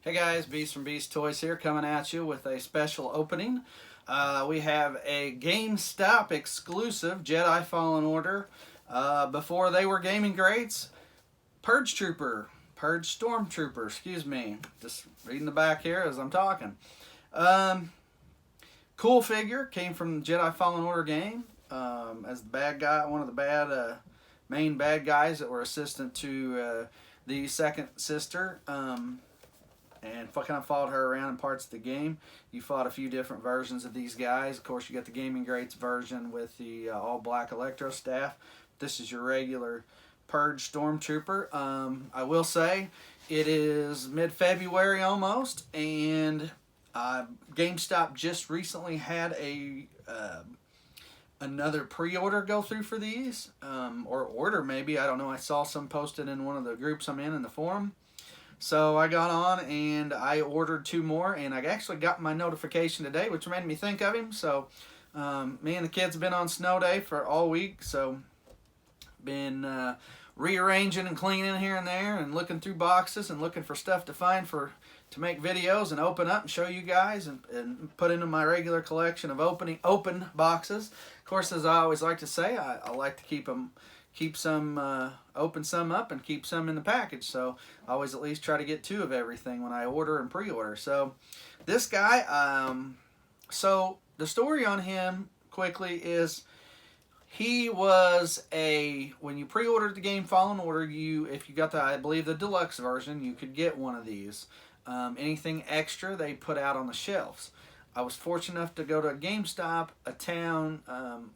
Hey guys, Beast from Beast Toys here, coming at you with a special opening. We have a GameStop exclusive Jedi Fallen Order. Before they were gaming greats, Purge Stormtrooper, excuse me. Just reading the back here as I'm talking. Um, cool figure, came from the Jedi Fallen Order game as the bad guy, one of the main bad guys that were assistant to the second sister. And kind of followed her around in parts of the game. You fought a few different versions of these guys. Of course, you got the Gaming Greats version with the all-black Electro staff. This is your regular Purge Stormtrooper. I will say it is mid-February almost, and GameStop just recently had another pre-order go through for these, or order maybe. I don't know. I saw some posted in one of the groups I'm in the forum. So I got on and I ordered two more, and I actually got my notification today, which made me think of him. So me and the kids have been on snow day for all week, so been rearranging and cleaning here and there and looking through boxes and looking for stuff to find to make videos and open up and show you guys and put into my regular collection of open boxes. Of course, as I always like to say, I like to keep some open some up and keep some in the package, so I always at least try to get two of everything when I order and pre-order. So this guy, so the story on him quickly is he was when you pre-ordered the game Fallen Order, if you got I believe the deluxe version, you could get one of these. Anything extra they put out on the shelves. I was fortunate enough to go to a GameStop, a town,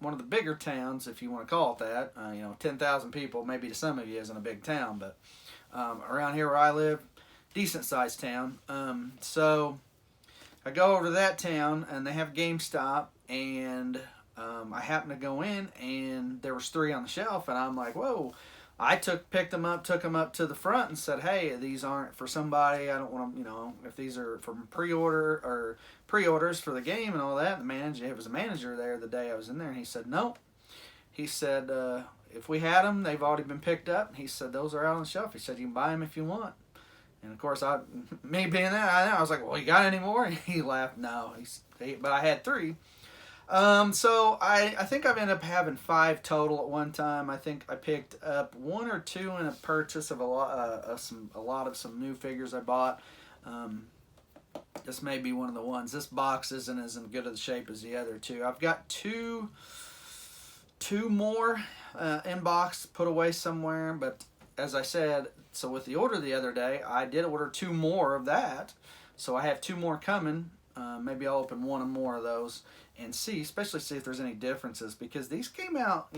one of the bigger towns, if you want to call it that. 10,000 people, maybe to some of you isn't a big town, but around here where I live, decent-sized town. So I go over to that town, and they have GameStop, and I happen to go in, and there was three on the shelf, and I'm like, whoa. I picked them up, took them up to the front, and said, "Hey, these aren't for somebody. I don't want them. If these are from pre-orders for the game and all that." The manager, it was a manager there the day I was in there, and he said, "No." He said, "If we had them, they've already been picked up." He said, "Those are out on the shelf." He said, "You can buy them if you want." And of course, me being that, I was like, "Well, you got any more?" And he laughed. No, but I had three. So I think I've ended up having five total at one time. I think I picked up one or two in a purchase of a lot of some new figures I bought. This may be one of the ones. This box isn't as in good of the shape as the other two. I've got two more in box put away somewhere. But as I said, so with the order the other day, I did order two more of that. So I have two more coming. Maybe I'll open one or more of those and especially see if there's any differences, because these came out,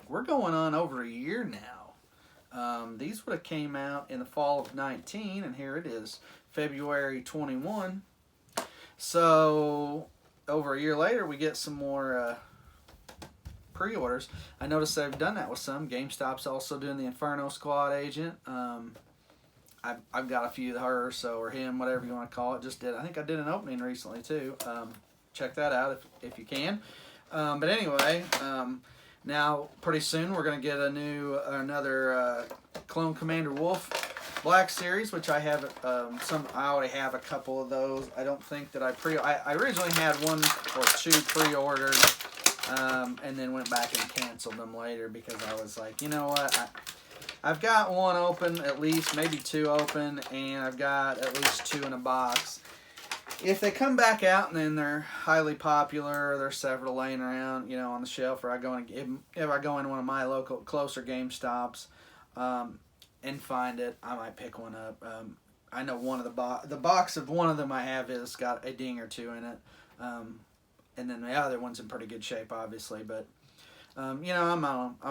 we're going on over a year now. These would have came out in the fall of 19, and here it is, February 21. So over a year later, we get some more pre-orders. I noticed they've done that with some. GameStop's also doing the Inferno Squad agent. I've got a few of her, or him, whatever you want to call it. I think I did an opening recently too. Check that out if you can. But anyway, now pretty soon we're going to get another Clone Commander Wolf Black Series, which I have I already have a couple of those. I don't think that I originally had one or two pre-ordered, and then went back and canceled them later because I was like, you know what, I've got one open, at least, maybe two open, and I've got at least two in a box. If they come back out and then they're highly popular, there's several laying around, on the shelf, or if I go in one of my local, closer GameStops and find it, I might pick one up. I know one of the box of one of them I have has got a ding or two in it, and then the other one's in pretty good shape, obviously. But I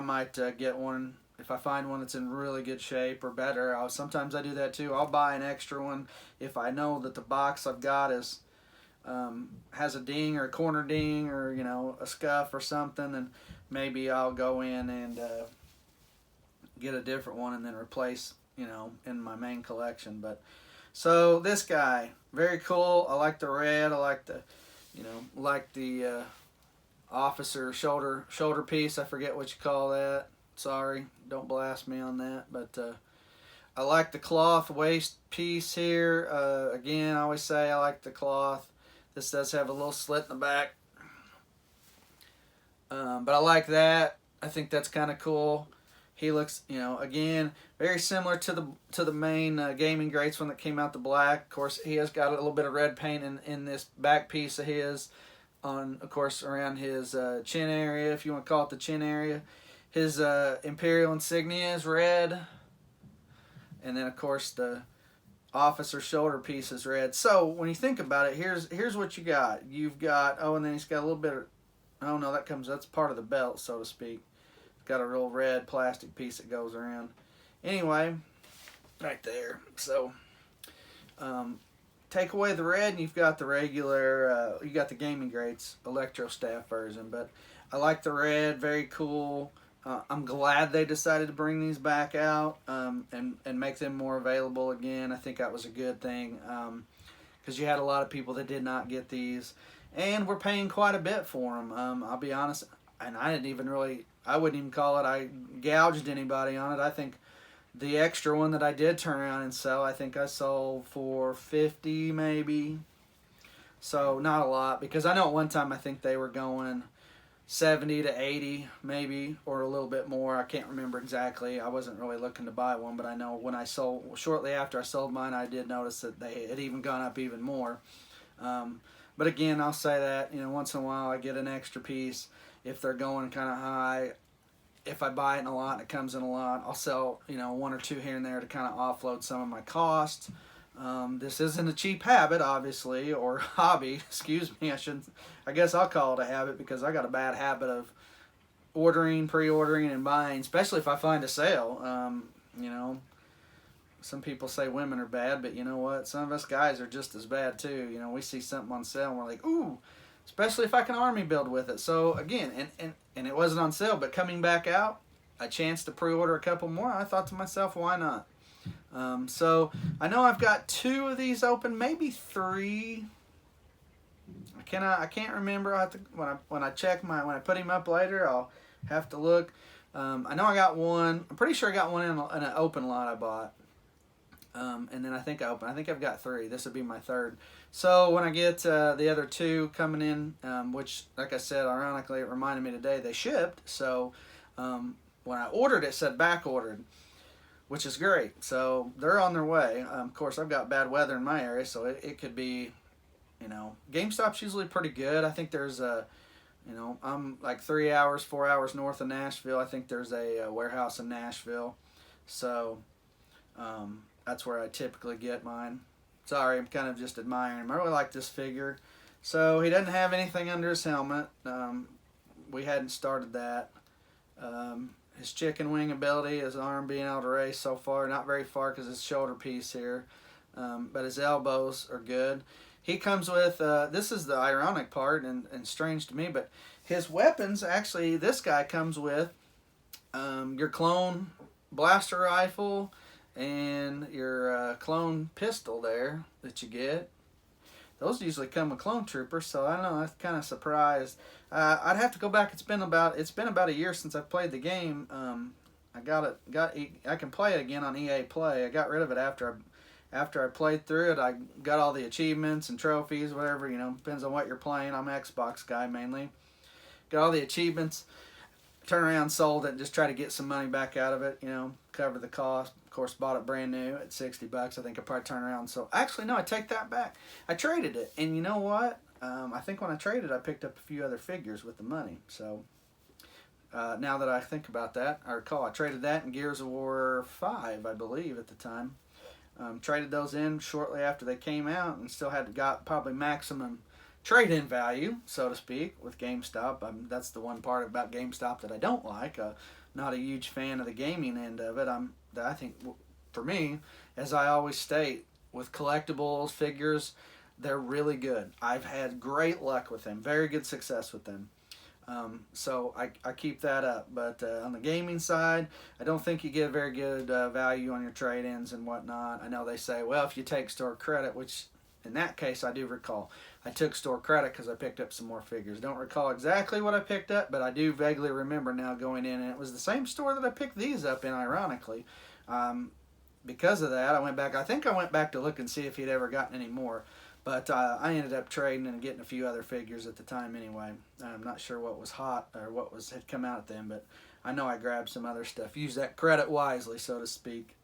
might get one. If I find one that's in really good shape or better, sometimes I do that too. I'll buy an extra one if I know that the box I've got has a ding or a corner ding or a scuff or something, and maybe I'll go in and get a different one and then replace in my main collection. But so this guy, very cool. I like the red. I like the officer shoulder piece. I forget what you call that. Sorry, don't blast me on that, but I like the cloth waist piece here. Again, I always say I like the cloth. This does have a little slit in the back. But I like that. I think that's kind of cool. He looks, again, very similar to the main gaming grates one that came out the black. Of course, he has got a little bit of red paint in this back piece of his, of course, around his chin area, if you want to call it the chin area. His Imperial insignia is red. And then, of course, the officer shoulder piece is red. So, when you think about it, here's what you got. You've got, and then he's got a little bit of, oh no, that's part of the belt, so to speak. It's got a real red plastic piece that goes around. Anyway, right there. So, take away the red and you've got the regular, you got the Gaming Greats Electro Staff version. But I like the red, very cool. I'm glad they decided to bring these back out and make them more available again. I think that was a good thing because you had a lot of people that did not get these. And we're paying quite a bit for them. I'll be honest, and I wouldn't even call it, I gouged anybody on it. I think the extra one that I did turn around and sell, I think I sold for $50 maybe. So not a lot, because I know at one time I think they were going $70 to $80 maybe, or a little bit more. I can't remember exactly. I wasn't really looking to buy one, but I know when I sold, shortly after I sold mine, I did notice that they had even gone up even more. But again, I'll say that, once in a while I get an extra piece. If they're going kind of high, if I buy it in a lot and it comes in a lot, I'll sell, one or two here and there to kind of offload some of my costs. This isn't a cheap habit, obviously, or hobby, excuse me. I guess I'll call it a habit because I got a bad habit of ordering, pre-ordering, and buying, especially if I find a sale. Some people say women are bad, but you know what? Some of us guys are just as bad too. We see something on sale and we're like, ooh, especially if I can army build with it. So again, and it wasn't on sale, but coming back out, a chance to pre-order a couple more, I thought to myself, why not? So I know I've got 2 of these open, maybe 3. I can't remember. I have to, when I put him up later, I'll have to look. I know I got one. I'm pretty sure I got one in an open lot I bought. And then I think I've got 3. This would be my 3rd. So when I get the other 2 coming in, which, like I said, ironically, it reminded me today they shipped. So when I ordered it said back ordered, which is great. So they're on their way. Of course, I've got bad weather in my area, so it could be, GameStop's usually pretty good. I think there's I'm like 4 hours north of Nashville. I think there's a warehouse in Nashville. So that's where I typically get mine. Sorry, I'm kind of just admiring him. I really like this figure. So he doesn't have anything under his helmet. We hadn't started that. His chicken wing ability, his arm being able to raise so far, not very far because his shoulder piece here. But his elbows are good. He comes with, this is the ironic part and strange to me, but his weapons, actually, this guy comes with your clone blaster rifle and your clone pistol there that you get. Those usually come with Clone Troopers, so I don't know, I'm kind of surprised. I'd have to go back. It's been about a year since I've played the game. I can play it again on EA Play. I got rid of it after I played through it. I got all the achievements and trophies, whatever, depends on what you're playing. I'm an Xbox guy mainly. Got all the achievements, turned around, sold it, and just try to get some money back out of it, cover the cost. Of course, bought it brand new at $60. I think I probably turned around. So actually, no, I take that back. I traded it, and you know what? I think when I traded, I picked up a few other figures with the money. So now that I think about that, I recall I traded that in Gears of War 5, I believe, at the time. Traded those in shortly after they came out, and still got probably maximum trade-in value, so to speak, with GameStop. That's the one part about GameStop that I don't like. Not a huge fan of the gaming end of it. I think, for me, as I always state, with collectibles, figures, they're really good. I've had great luck with them, very good success with them. So I keep that up. But on the gaming side, I don't think you get very good value on your trade-ins and whatnot. I know they say, well, if you take store credit, which in that case I do recall. I took store credit because I picked up some more figures. Don't recall exactly what I picked up, but I do vaguely remember now going in, and it was the same store that I picked these up in, ironically. because of that, I think I went back to look and see if he'd ever gotten any more. But I ended up trading and getting a few other figures at the time anyway. I'm not sure what was hot or what had come out then, but I know I grabbed some other stuff. Used that credit wisely, so to speak.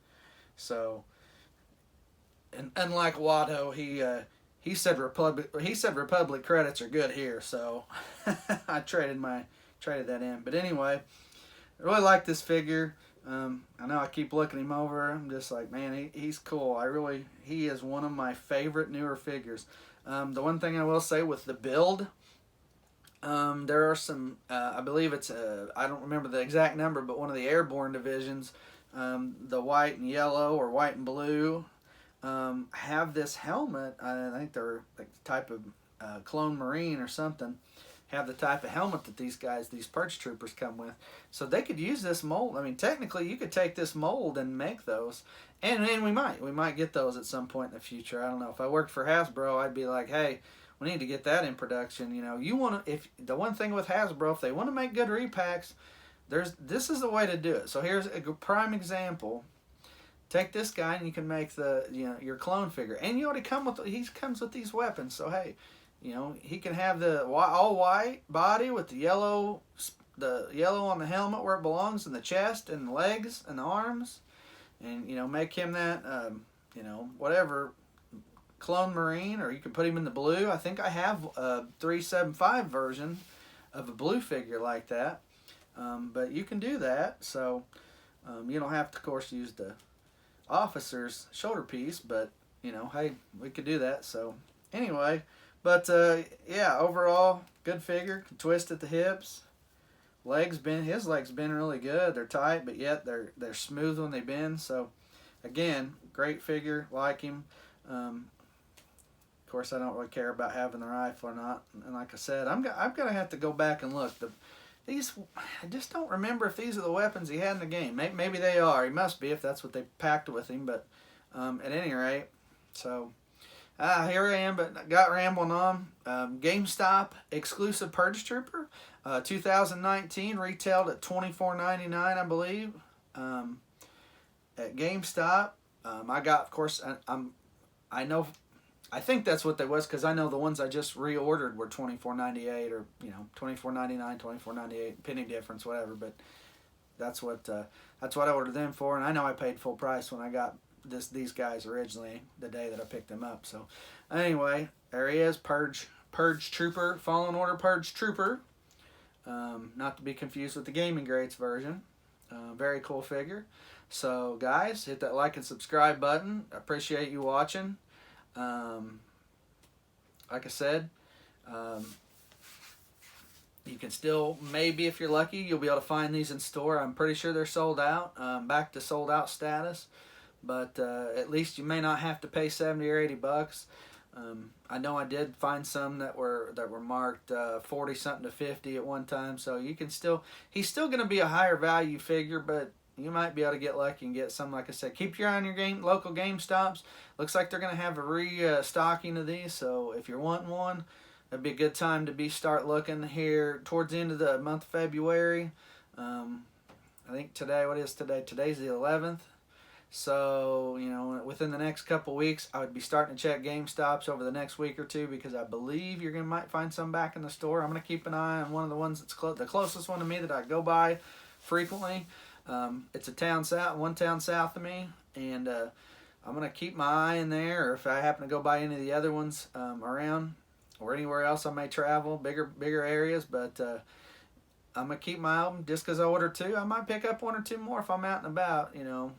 So, and unlike Watto, he said Republic credits are good here, so I traded that in. But anyway, I really like this figure. I know I keep looking him over. I'm just like, man, he's cool. He is one of my favorite newer figures. The one thing I will say with the build, there are some, I believe it's, I don't remember the exact number, but one of the airborne divisions, the white and yellow or white and blue, have this helmet. I think they're like the type of clone Marine or something. Have the type of helmet that these Purge Troopers come with. So they could use this mold. I mean, technically, you could take this mold and make those. And we might get those at some point in the future. I don't know. If I worked for Hasbro, I'd be like, hey, we need to get that in production. You know, the one thing with Hasbro, if they want to make good repacks, this is the way to do it. So here's a prime example. Take this guy and you can make your clone figure. And you already he comes with these weapons. So hey, you know, he can have the all white body with the yellow on the helmet where it belongs, and the chest and the legs and the arms, and you know, make him that whatever clone Marine, or you can put him in the blue. I think I have a 375 version of a blue figure like that, but you can do that. So you don't have to, of course, use the officer's shoulder piece, but you know, hey, we could do that. So anyway. But yeah, overall, good figure. Can twist at the hips. His legs been really good. They're tight, but yet they're smooth when they bend. So, again, great figure. Like him. Of course, I don't really care about having the rifle or not. And like I said, I'm gonna have to go back and look. I just don't remember if these are the weapons he had in the game. Maybe they are. He must be if that's what they packed with him. But at any rate, so. Here I am, but got rambling on. GameStop exclusive Purge Trooper, 2019, retailed at $24.99, I believe, at GameStop. I got, of course, I think that's what they was, because I know the ones I just reordered were $24.98 or $24.99, $24.98, penny difference, whatever. But that's what I ordered them for, and I know I paid full price when I got these guys originally the day that I picked them up. So anyway, there he is, Purge Trooper, Fallen Order Purge Trooper. Not to be confused with the Gaming Greats version. Very cool figure. So guys, hit that like and subscribe button. I appreciate you watching. Like I said, you can still, maybe if you're lucky, you'll be able to find these in store. I'm pretty sure they're sold out, back to sold out status. But at least you may not have to pay $70 or $80. I know I did find some that were marked 40 something to 50 at one time. So you can he's still going to be a higher value figure, but you might be able to get lucky and get some. Like I said, keep your eye on your local GameStops. Looks like they're going to have a restocking of these. So if you're wanting one, that'd be a good time to start looking here towards the end of the month of February. I think today, what is today? Today's the 11th. So, you know, within the next couple weeks, I would be starting to check GameStops over the next week or two, because I believe might find some back in the store. I'm going to keep an eye on one of the ones that's the closest one to me that I go by frequently. It's one town south of me, and I'm going to keep my eye in there, or if I happen to go by any of the other ones around, or anywhere else I may travel, bigger areas, but I'm going to keep my eye on them. Just because I ordered two, I might pick up one or two more if I'm out and about, you know.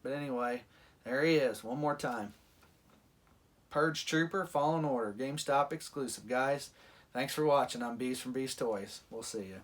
But anyway, there he is, one more time. Purge Trooper, Fallen Order, GameStop exclusive. Guys, thanks for watching. I'm Beast from Beast Toys. We'll see you.